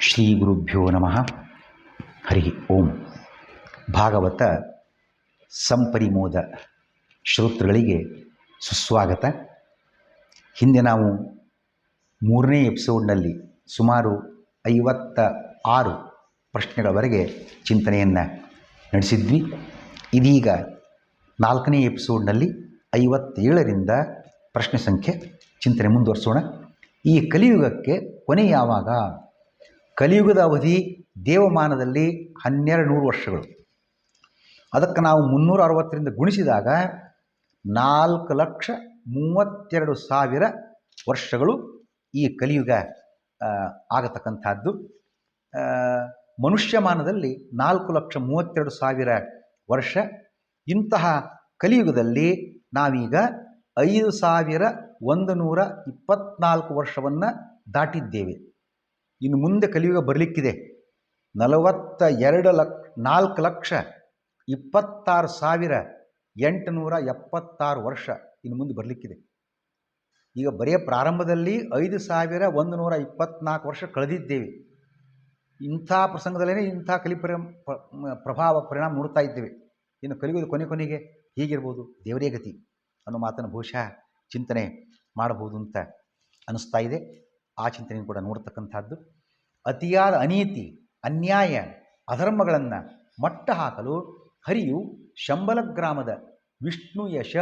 ಶ್ರೀ ಗುರುಭ್ಯೋ ನಮಃ. ಹರಿ ಓಂ. ಭಾಗವತ ಸಂಪರಿಮೋದ ಶ್ರೋತೃಗಳಿಗೆ ಸುಸ್ವಾಗತ. ಹಿಂದೆ ನಾವು 3ನೇ ಎಪಿಸೋಡ್ನಲ್ಲಿ ಸುಮಾರು 56 ಪ್ರಶ್ನೆಗಳವರೆಗೆ ಚಿಂತನೆಯನ್ನು ನಡೆಸಿದ್ವಿ. ಇದೀಗ 4ನೇ ಎಪಿಸೋಡ್ನಲ್ಲಿ 57ರಿಂದ ಪ್ರಶ್ನೆ ಸಂಖ್ಯೆ ಚಿಂತನೆ ಮುಂದುವರಿಸೋಣ. ಈ ಕಲಿಯುಗಕ್ಕೆ ಕೊನೆ ಯಾವಾಗ? ಕಲಿಯುಗದ ಅವಧಿ ದೇವಮಾನದಲ್ಲಿ 1200 ವರ್ಷಗಳು. ಅದಕ್ಕೆ ನಾವು 360ರಿಂದ ಗುಣಿಸಿದಾಗ 4,32,000 ವರ್ಷಗಳು ಈ ಕಲಿಯುಗ ಆಗತಕ್ಕಂಥದ್ದು. ಮನುಷ್ಯಮಾನದಲ್ಲಿ 4,32,000 ವರ್ಷ. ಇಂತಹ ಕಲಿಯುಗದಲ್ಲಿ ನಾವೀಗ 5,124 ವರ್ಷವನ್ನು ದಾಟಿದ್ದೇವೆ. ಇನ್ನು ಮುಂದೆ ಕಲಿಯುಗ ಬರಲಿಕ್ಕಿದೆ. 4,26,26,876 ವರ್ಷ ಇನ್ನು ಮುಂದೆ ಬರಲಿಕ್ಕಿದೆ. ಈಗ ಬರೆಯ ಪ್ರಾರಂಭದಲ್ಲಿ 5,124 ವರ್ಷ ಕಳೆದಿದ್ದೇವೆ. ಇಂಥ ಪ್ರಸಂಗದಲ್ಲೇ ಇಂಥ ಪ್ರಭಾವ ಪರಿಣಾಮ ನೋಡ್ತಾ ಇದ್ದೇವೆ. ಇನ್ನು ಕಲಿಯುಗದ ಕೊನೆಗೆ ಹೀಗಿರ್ಬೋದು, ದೇವರೇ ಗತಿ ಅನ್ನೋ ಮಾತನ್ನು ಬಹುಶಃ ಚಿಂತನೆ ಮಾಡಬಹುದು ಅಂತ ಅನ್ನಿಸ್ತಾ ಇದೆ. ಆ ಚಿಂತನೆ ಕೂಡ ನೋಡ್ತಕ್ಕಂಥದ್ದು. ಅತಿಯಾದ ಅನೀತಿ, ಅನ್ಯಾಯ, ಅಧರ್ಮಗಳನ್ನು ಮಟ್ಟ ಹಾಕಲು ಹರಿಯು ಶಂಬಲ ಗ್ರಾಮದ ವಿಷ್ಣು ಯಶ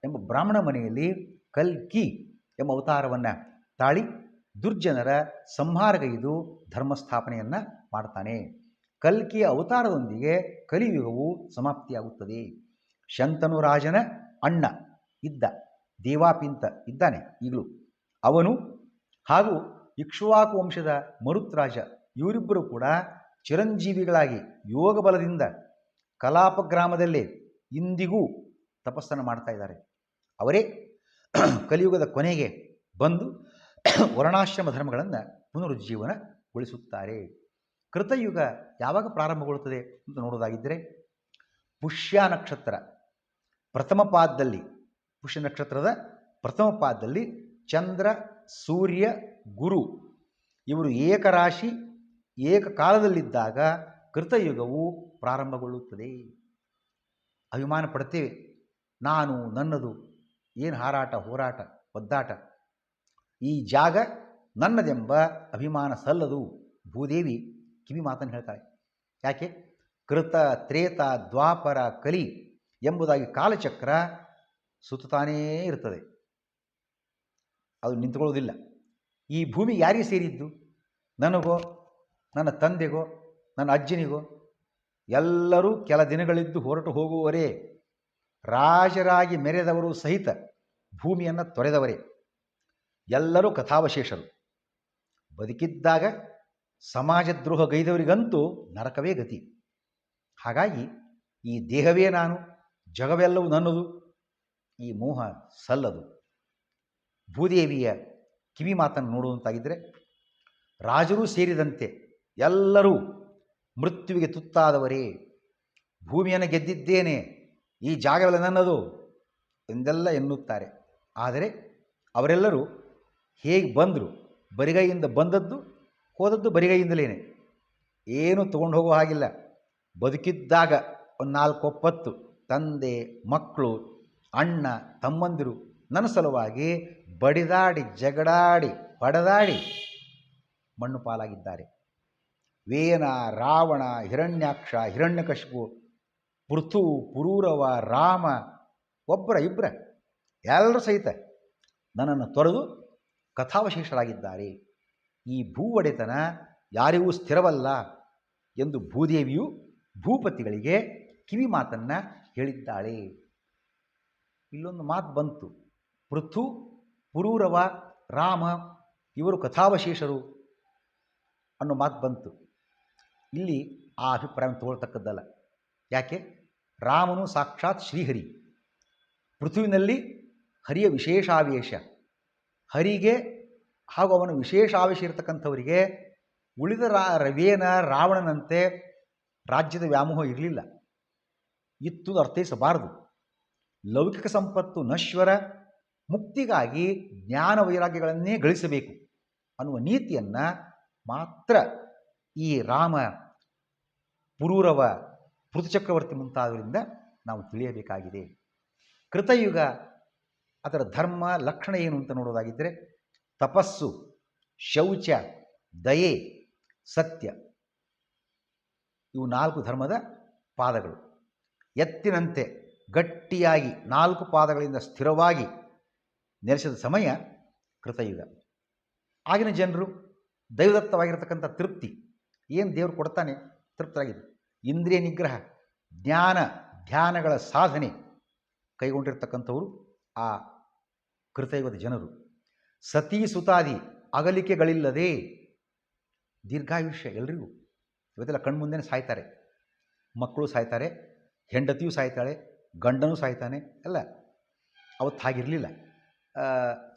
ಎಂಬ ಬ್ರಾಹ್ಮಣ ಮನೆಯಲ್ಲಿ ಕಲ್ಕಿ ಎಂಬ ಅವತಾರವನ್ನು ತಾಳಿ ದುರ್ಜನರ ಸಂಹಾರಗೈದು ಧರ್ಮಸ್ಥಾಪನೆಯನ್ನು ಮಾಡ್ತಾನೆ. ಕಲ್ಕಿಯ ಅವತಾರದೊಂದಿಗೆ ಕಲಿಯುಗವು ಸಮಾಪ್ತಿಯಾಗುತ್ತದೆ. ಶಂತನು ರಾಜನ ಅಣ್ಣ ಇದ್ದ ದೇವಾಪಿಂತ ಇದ್ದಾನೆ ಈಗಲೂ. ಅವನು ಹಾಗೂ ಇಕ್ಷ್ವಾಕು ವಂಶದ ಮರುತ್ರಾಜ ಇವರಿಬ್ಬರು ಕೂಡ ಚಿರಂಜೀವಿಗಳಾಗಿ ಯೋಗ ಬಲದಿಂದ ಕಲಾಪ ಗ್ರಾಮದಲ್ಲೇ ಇಂದಿಗೂ ತಪಸ್ಸನ್ನು ಮಾಡ್ತಾ ಇದ್ದಾರೆ. ಅವರೇ ಕಲಿಯುಗದ ಕೊನೆಗೆ ಬಂದು ವರ್ಣಾಶ್ರಮ ಧರ್ಮಗಳನ್ನು ಪುನರುಜ್ಜೀವನಗೊಳಿಸುತ್ತಾರೆ. ಕೃತಯುಗ ಯಾವಾಗ ಪ್ರಾರಂಭಗೊಳ್ಳುತ್ತದೆ ಅಂತ ನೋಡೋದಾಗಿದ್ದರೆ, ಪುಷ್ಯ ನಕ್ಷತ್ರ ಪ್ರಥಮ ಪಾದದಲ್ಲಿ, ಪುಷ್ಯ ನಕ್ಷತ್ರದ ಪ್ರಥಮ ಪಾದದಲ್ಲಿ ಚಂದ್ರ, ಸೂರ್ಯ, ಗುರು ಇವರು ಏಕರಾಶಿ ಏಕಕಾಲದಲ್ಲಿದ್ದಾಗ ಕೃತಯುಗವು ಪ್ರಾರಂಭಗೊಳ್ಳುತ್ತದೆ. ಅಭಿಮಾನ ಪಡ್ತೇವೆ, ನಾನು ನನ್ನದು, ಏನು ಹಾರಾಟ ಹೋರಾಟ ಒದ್ದಾಟ, ಈ ಜಾಗ ನನ್ನದೆಂಬ ಅಭಿಮಾನ ಸಲ್ಲದು. ಭೂದೇವಿ ಕಿವಿ ಮಾತನ್ನು ಹೇಳ್ತಾಳೆ. ಯಾಕೆ? ಕೃತ, ತ್ರೇತ, ದ್ವಾಪರ, ಕಲಿ ಎಂಬುದಾಗಿ ಕಾಲಚಕ್ರ ಸುತ್ತಾನೇ ಇರ್ತದೆ, ಅದು ನಿಂತುಕೊಳ್ಳೋದಿಲ್ಲ. ಈ ಭೂಮಿ ಯಾರಿಗೆ ಸೇರಿದ್ದು? ನನಗೋ, ನನ್ನ ತಂದೆಗೋ, ನನ್ನ ಅಜ್ಜನಿಗೋ? ಎಲ್ಲರೂ ಕೆಲ ದಿನಗಳಿದ್ದು ಹೊರಟು ಹೋಗುವವರೇ. ರಾಜರಾಗಿ ಮೆರೆದವರು ಸಹಿತ ಭೂಮಿಯನ್ನು ತೊರೆದವರೇ. ಎಲ್ಲರೂ ಕಥಾವಶೇಷರು. ಬದುಕಿದ್ದಾಗ ಸಮಾಜದ್ರೋಹ ಗೈದವರಿಗಂತೂ ನರಕವೇ ಗತಿ. ಹಾಗಾಗಿ ಈ ದೇಹವೇ ನಾನು, ಜಗವೆಲ್ಲವೂ ನನ್ನದು, ಈ ಮೋಹ ಸಲ್ಲದು. ಭೂದೇವಿಯ ಕಿವಿ ಮಾತನ್ನು ನೋಡುವಂತಾಗಿದ್ದರೆ, ರಾಜರೂ ಸೇರಿದಂತೆ ಎಲ್ಲರೂ ಮೃತ್ಯುವಿಗೆ ತುತ್ತಾದವರೇ. ಭೂಮಿಯನ್ನು ಗೆದ್ದಿದ್ದೇನೆ, ಈ ಜಾಗವೆಲ್ಲ ನನ್ನದು ಎಂದೆಲ್ಲ ಎನ್ನುತ್ತಾರೆ. ಆದರೆ ಅವರೆಲ್ಲರೂ ಹೇಗೆ ಬಂದರು? ಬರಿಗೈಯಿಂದ ಬಂದದ್ದು, ಹೋದದ್ದು ಬರಿಗೈಯಿಂದಲೇ. ಏನೂ ತಗೊಂಡು ಹೋಗೋ ಹಾಗಿಲ್ಲ. ಬದುಕಿದ್ದಾಗ ಒಂದು 4 ಒಪ್ಪತ್ತು ತಂದೆ, ಮಕ್ಕಳು, ಅಣ್ಣ, ತಮ್ಮಂದಿರು ನನ್ನ ಸಲುವಾಗಿ ಬಡಿದಾಡಿ, ಜಗಡಾಡಿ, ಪಡೆದಾಡಿ ಮಣ್ಣು ಪಾಲಾಗಿದ್ದಾರೆ. ವೇನ, ರಾವಣ, ಹಿರಣ್ಯಾಕ್ಷ, ಹಿರಣ್ಯಕಶಿಪು, ಪೃಥು, ಪುರೂರವ, ರಾಮ, ಒಬ್ಬರ ಇಬ್ಬರ ಎಲ್ಲರೂ ಸಹಿತ ನನ್ನನ್ನು ತೊರೆದು ಕಥಾವಶೇಷರಾಗಿದ್ದಾರೆ. ಈ ಭೂ ಒಡೆತನ ಯಾರಿಗೂ ಸ್ಥಿರವಲ್ಲ ಎಂದು ಭೂದೇವಿಯು ಭೂಪತಿಗಳಿಗೆ ಕಿವಿ ಮಾತನ್ನು ಹೇಳಿದ್ದಾಳೆ. ಇಲ್ಲೊಂದು ಮಾತು ಬಂತು, ಪೃಥು, ಪುರೂರವ, ರಾಮ ಇವರು ಕಥಾವಶೇಷರು ಅನ್ನೋ ಮಾತು ಬಂತು. ಇಲ್ಲಿ ಆ ಅಭಿಪ್ರಾಯ ತಗೊಳ್ತಕ್ಕದ್ದಲ್ಲ. ಯಾಕೆ? ರಾಮನು ಸಾಕ್ಷಾತ್ ಶ್ರೀಹರಿ. ಪೃಥುವಿನಲ್ಲಿ ಹರಿಯ ವಿಶೇಷಾವೇಶ. ಹರಿಗೆ ಹಾಗೂ ಅವನ ವಿಶೇಷಾವೇಶ ಇರತಕ್ಕಂಥವರಿಗೆ ಉಳಿದ ರವೇನ, ರಾವಣನಂತೆ ರಾಜ್ಯದ ವ್ಯಾಮೋಹ ಇರಲಿಲ್ಲ, ಇತ್ತು ಅರ್ಥೈಸಬಾರದು. ಲೌಕಿಕ ಸಂಪತ್ತು ನಶ್ವರ, ಮುಕ್ತಿಗಾಗಿ ಜ್ಞಾನ ವೈರಾಗ್ಯಗಳನ್ನೇ ಗಳಿಸಬೇಕು ಅನ್ನುವ ನೀತಿಯನ್ನು ಮಾತ್ರ ಈ ರಾಮ, ಪುರೂರವ, ಪೃಥುಚಕ್ರವರ್ತಿ ಮುಂತಾದವರಿಂದ ನಾವು ತಿಳಿಯಬೇಕಾಗಿದೆ. ಕೃತಯುಗ ಅದರ ಧರ್ಮ ಲಕ್ಷಣ ಏನು ಅಂತ ನೋಡೋದಾಗಿದ್ದರೆ ತಪಸ್ಸು, ಶೌಚ, ದಯೆ, ಸತ್ಯ, ಇವು 4 ಧರ್ಮದ ಪಾದಗಳು. ಎತ್ತಿನಂತೆ ಗಟ್ಟಿಯಾಗಿ 4 ಪಾದಗಳಿಂದ ಸ್ಥಿರವಾಗಿ ನೆಲೆಸಿದ ಸಮಯ ಕೃತಯುಗ. ಆಗಿನ ಜನರು ದೈವದತ್ತವಾಗಿರತಕ್ಕಂಥ ತೃಪ್ತಿ ಏನು ದೇವರು ಕೊಡ್ತಾನೆ ತೃಪ್ತರಾಗಿದೆ. ಇಂದ್ರಿಯ ನಿಗ್ರಹ, ಜ್ಞಾನ ಧ್ಯಾನಗಳ ಸಾಧನೆ ಕೈಗೊಂಡಿರ್ತಕ್ಕಂಥವರು ಆ ಕೃತಯುಗದ ಜನರು. ಸತೀ ಸುತಾದಿ ಅಗಲಿಕೆಗಳಿಲ್ಲದೆ ದೀರ್ಘಾಯುಷ್ಯ ಎಲ್ರಿಗೂ. ಇವತ್ತೆಲ್ಲ ಕಣ್ಮುಂದೆನೇ ಸಾಯ್ತಾರೆ, ಮಕ್ಕಳು ಸಾಯ್ತಾರೆ, ಹೆಂಡತಿಯೂ ಸಾಯ್ತಾಳೆ, ಗಂಡನೂ ಸಾಯ್ತಾನೆ, ಎಲ್ಲ. ಅವತ್ತು ಹಾಗಿರಲಿಲ್ಲ.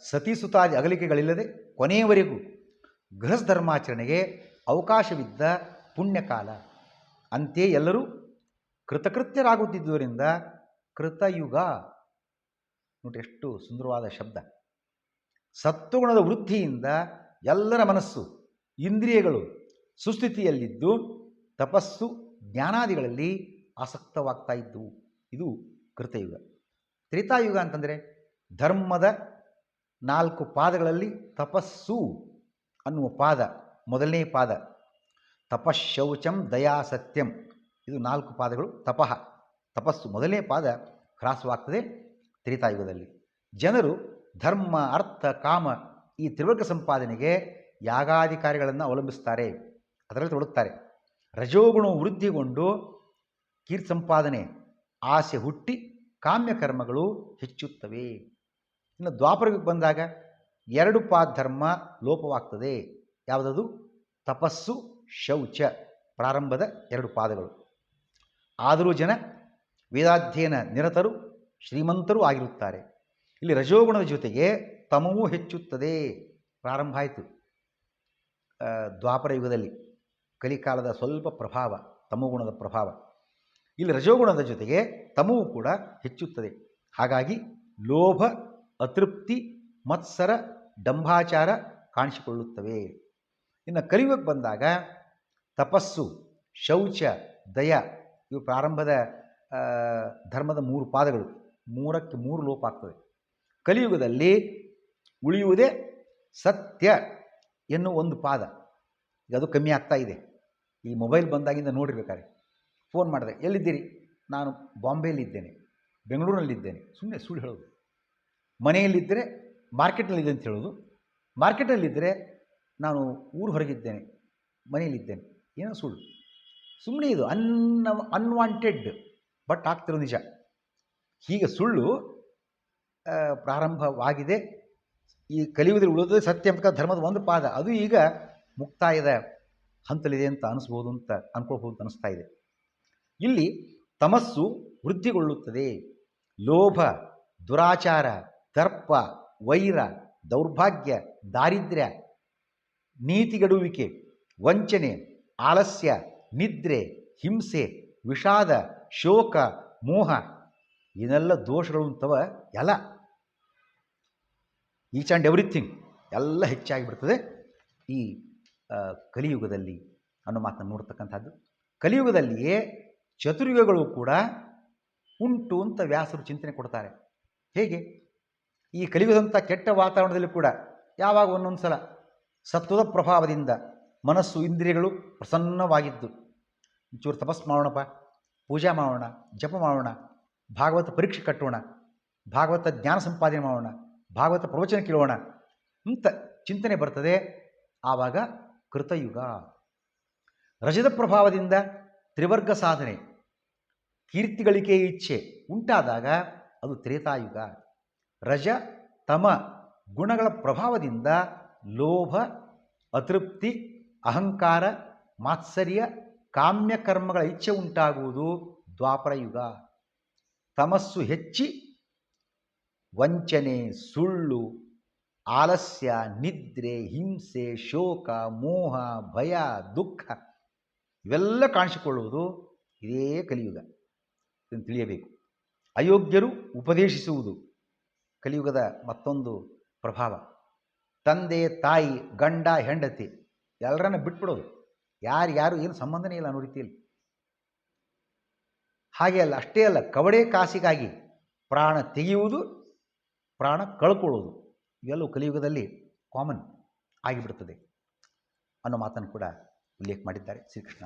ಸತೀ ಸುತಾದಿ ಅಗಲಿಕೆಗಳಿಲ್ಲದೆ ಕೊನೆಯವರೆಗೂ ಗೃಹಸ್ಥಧರ್ಮಾಚರಣೆಗೆ ಅವಕಾಶವಿದ್ದ ಪುಣ್ಯಕಾಲ. ಅಂತೆಯೇ ಎಲ್ಲರೂ ಕೃತಕೃತ್ಯರಾಗುತ್ತಿದ್ದುದರಿಂದ ಕೃತಯುಗ. ನೋಡಿ ಎಷ್ಟು ಸುಂದರವಾದ ಶಬ್ದ. ಸತ್ವಗುಣದ ವೃದ್ಧಿಯಿಂದ ಎಲ್ಲರ ಮನಸ್ಸು ಇಂದ್ರಿಯಗಳು ಸುಸ್ಥಿತಿಯಲ್ಲಿದ್ದು ತಪಸ್ಸು ಜ್ಞಾನಾದಿಗಳಲ್ಲಿ ಆಸಕ್ತವಾಗ್ತಾ ಇದ್ದವು. ಇದು ಕೃತಯುಗ. ತ್ರೇತಾಯುಗ ಅಂತಂದರೆ ಧರ್ಮದ 4 ಪಾದಗಳಲ್ಲಿ ತಪಸ್ಸು ಅನ್ನುವ ಪಾದ ಮೊದಲನೇ ಪಾದ. ತಪಶೌಚಂ ದಯಾ ಸತ್ಯಂ, ಇದು 4 ಪಾದಗಳು. ತಪಸ್ಸು ಮೊದಲನೇ ಪಾದ ಹ್ರಾಸವಾಗ್ತದೆ ತ್ರೇತಾಯುಗದಲ್ಲಿ. ಜನರು ಧರ್ಮ, ಅರ್ಥ, ಕಾಮ ಈ ತ್ರಿವರ್ಗ ಸಂಪಾದನೆಗೆ ಯಾಗಾಧಿಕಾರಿಗಳನ್ನು ಅವಲಂಬಿಸ್ತಾರೆ, ಅದರಲ್ಲಿ ತೊಡಗುತ್ತಾರೆ. ರಜೋಗುಣವು ವೃದ್ಧಿಗೊಂಡು ಕೀರ್ತಿ ಸಂಪಾದನೆ ಆಸೆ ಹುಟ್ಟಿ ಕಾಮ್ಯಕರ್ಮಗಳು ಹೆಚ್ಚುತ್ತವೆ. ಇನ್ನು ದ್ವಾಪರಕ್ಕೆ ಬಂದಾಗ 2 ಪಾದ ಧರ್ಮ ಲೋಪವಾಗ್ತದೆ. ಯಾವುದದು? ತಪಸ್ಸು, ಶೌಚ, ಪ್ರಾರಂಭದ 2 ಪಾದಗಳು. ಆದರೂ ಜನ ವೇದಾಧ್ಯಯನ ನಿರತರು, ಶ್ರೀಮಂತರೂ ಆಗಿರುತ್ತಾರೆ. ಇಲ್ಲಿ ರಜೋಗುಣದ ಜೊತೆಗೆ ತಮವೂ ಹೆಚ್ಚುತ್ತದೆ. ಪ್ರಾರಂಭ ಆಯಿತು ದ್ವಾಪರ ಯುಗದಲ್ಲಿ, ಕಲಿಕಾಲದ ಸ್ವಲ್ಪ ಪ್ರಭಾವ, ತಮೋಗುಣದ ಪ್ರಭಾವ. ಇಲ್ಲಿ ರಜೋಗುಣದ ಜೊತೆಗೆ ತಮವು ಕೂಡ ಹೆಚ್ಚುತ್ತದೆ. ಹಾಗಾಗಿ ಲೋಭ, ಅತೃಪ್ತಿ, ಮತ್ಸರ, ಡಂಭಾಚಾರ ಕಾಣಿಸಿಕೊಳ್ಳುತ್ತವೆ. ಇನ್ನು ಕಲಿಯುಗಕ್ಕೆ ಬಂದಾಗ ತಪಸ್ಸು, ಶೌಚ, ದಯ ಇವು ಪ್ರಾರಂಭದ ಧರ್ಮದ 3 ಪಾದಗಳು. 3ಕ್ಕೆ 3 ಲೋಪ ಆಗ್ತದೆ. ಕಲಿಯುಗದಲ್ಲಿ ಉಳಿಯುವುದೇ ಸತ್ಯ ಎನ್ನುವ 1 ಪಾದ. ಈಗ ಅದು ಕಮ್ಮಿ ಆಗ್ತಾ ಇದೆ. ಈ ಮೊಬೈಲ್ ಬಂದಾಗಿಂದ ನೋಡಿರ್ಬೇಕಾದ್ರೆ ಫೋನ್ ಮಾಡಿದೆ, ಎಲ್ಲಿದ್ದೀರಿ? ನಾನು ಬಾಂಬೆಯಲ್ಲಿದ್ದೇನೆ, ಬೆಂಗಳೂರಿನಲ್ಲಿದ್ದೇನೆ, ಸುಮ್ಮನೆ ಸುಳ್ಳು ಹೇಳೋದು. ಮನೆಯಲ್ಲಿದ್ದರೆ ಮಾರ್ಕೆಟ್ನಲ್ಲಿದೆ ಅಂತ ಹೇಳೋದು, ಮಾರ್ಕೆಟಲ್ಲಿದ್ದರೆ ನಾನು ಊರು ಹೊರಗಿದ್ದೇನೆ, ಮನೆಯಲ್ಲಿದ್ದೇನೆ, ಏನೋ ಸುಳ್ಳು. ಸುಮ್ಮನೆ ಇದು ಅನ್ವಾಂಟೆಡ್ ಬಟ್ ಆಗ್ತಿರೋ ನಿಜ. ಹೀಗೆ ಸುಳ್ಳು ಪ್ರಾರಂಭವಾಗಿದೆ. ಈ ಕಲಿಯುಗದಲ್ಲಿ ಉಳಿದ ಸತ್ಯ ಎಂಬ ಧರ್ಮದ 1 ಪಾದ, ಅದು ಈಗ ಮುಕ್ತಾಯದ ಹಂತಲಿದೆ ಅಂತ ಅನಿಸ್ಬೋದು, ಅಂತ ಅನ್ಕೊಳ್ಬೋದು ಅಂತ ಅನಿಸ್ತಾ ಇದೆ. ಇಲ್ಲಿ ತಮಸ್ಸು ವೃದ್ಧಿಗೊಳ್ಳುತ್ತದೆ. ಲೋಭ, ದುರಾಚಾರ, ದರ್ಪ, ವೈರ, ದೌರ್ಭಾಗ್ಯ, ದಾರಿದ್ರ್ಯ, ನೀತಿಗೆಡುವಿಕೆ, ವಂಚನೆ, ಆಲಸ್ಯ, ನಿದ್ರೆ, ಹಿಂಸೆ, ವಿಷಾದ, ಶೋಕ, ಮೋಹ ಇದೆಲ್ಲ ದೋಷಗಳು ಅಂತವ ಎಲ್ಲ, ಈಚ್ ಆ್ಯಂಡ್ ಎವ್ರಿಥಿಂಗ್ ಎಲ್ಲ ಹೆಚ್ಚಾಗಿಬಿಡ್ತದೆ ಈ ಕಲಿಯುಗದಲ್ಲಿ ಅನ್ನೋ ಮಾತನ್ನು ನೋಡ್ತಕ್ಕಂಥದ್ದು. ಕಲಿಯುಗದಲ್ಲಿಯೇ ಚತುರ್ಯುಗಗಳು ಕೂಡ ಉಂಟು ಅಂತ ವ್ಯಾಸರು ಚಿಂತನೆ ಕೊಡ್ತಾರೆ. ಹೇಗೆ? ಈ ಕಲಿಯುಗದಂಥ ಕೆಟ್ಟ ವಾತಾವರಣದಲ್ಲಿ ಕೂಡ ಯಾವಾಗ ಒಂದೊಂದು ಸಲ ಸತ್ವದ ಪ್ರಭಾವದಿಂದ ಮನಸ್ಸು ಇಂದ್ರಿಯಗಳು ಪ್ರಸನ್ನವಾಗಿದ್ದು, ಒಂಚೂರು ತಪಸ್ಸು ಮಾಡೋಣಪ್ಪ, ಪೂಜಾ ಮಾಡೋಣ, ಜಪ ಮಾಡೋಣ, ಭಾಗವತ ಪರೀಕ್ಷೆ ಕಟ್ಟೋಣ, ಭಾಗವತ ಜ್ಞಾನ ಸಂಪಾದನೆ ಮಾಡೋಣ, ಭಾಗವತ ಪ್ರವಚನ ಕೇಳೋಣ ಅಂತ ಚಿಂತನೆ ಬರ್ತದೆ. ಆವಾಗ ಕೃತಯುಗ. ರಜದ ಪ್ರಭಾವದಿಂದ ತ್ರಿವರ್ಗ ಸಾಧನೆ, ಕೀರ್ತಿಗಳಿಕೆ ಇಚ್ಛೆ ಉಂಟಾದಾಗ ಅದು ತ್ರೇತಾಯುಗ. ರಜ ತಮ ಗುಣಗಳ ಪ್ರಭಾವದಿಂದ ಲೋಭ, ಅತೃಪ್ತಿ, ಅಹಂಕಾರ, ಮಾತ್ಸರ್ಯ, ಕಾಮ್ಯಕರ್ಮಗಳ ಇಚ್ಛೆ ಉಂಟಾಗುವುದು ದ್ವಾಪರ ಯುಗ. ತಮಸ್ಸು ಹೆಚ್ಚಿ ವಂಚನೆ, ಸುಳ್ಳು, ಆಲಸ್ಯ, ನಿದ್ರೆ, ಹಿಂಸೆ, ಶೋಕ, ಮೋಹ, ಭಯ, ದುಃಖ ಇವೆಲ್ಲ ಕಾಣಿಸಿಕೊಳ್ಳುವುದು ಇದೇ ಕಲಿಯುಗ. ಇದನ್ನು ತಿಳಿಯಬೇಕು. ಅಯೋಗ್ಯರು ಉಪದೇಶಿಸುವುದು ಕಲಿಯುಗದ ಮತ್ತೊಂದು ಪ್ರಭಾವ. ತಂದೆ ತಾಯಿ ಗಂಡ ಹೆಂಡತಿ ಎಲ್ಲರನ್ನ ಬಿಟ್ಬಿಡೋದು, ಯಾರು ಏನು ಸಂಬಂಧನೇ ಇಲ್ಲ ಅನ್ನೋ ರೀತಿಯಲ್ಲಿ. ಹಾಗೆ ಅಲ್ಲ, ಅಷ್ಟೇ ಅಲ್ಲ, ಕವಡೆ ಕಾಸಿಗಾಗಿ ಪ್ರಾಣ ತೆಗೆಯುವುದು, ಪ್ರಾಣ ಕಳ್ಕೊಳ್ಳುವುದು ಇವೆಲ್ಲವೂ ಕಲಿಯುಗದಲ್ಲಿ ಕಾಮನ್ ಆಗಿಬಿಡ್ತದೆ ಅನ್ನೋ ಮಾತನ್ನು ಕೂಡ ಉಲ್ಲೇಖ ಮಾಡಿದ್ದಾರೆ ಶ್ರೀಕೃಷ್ಣ.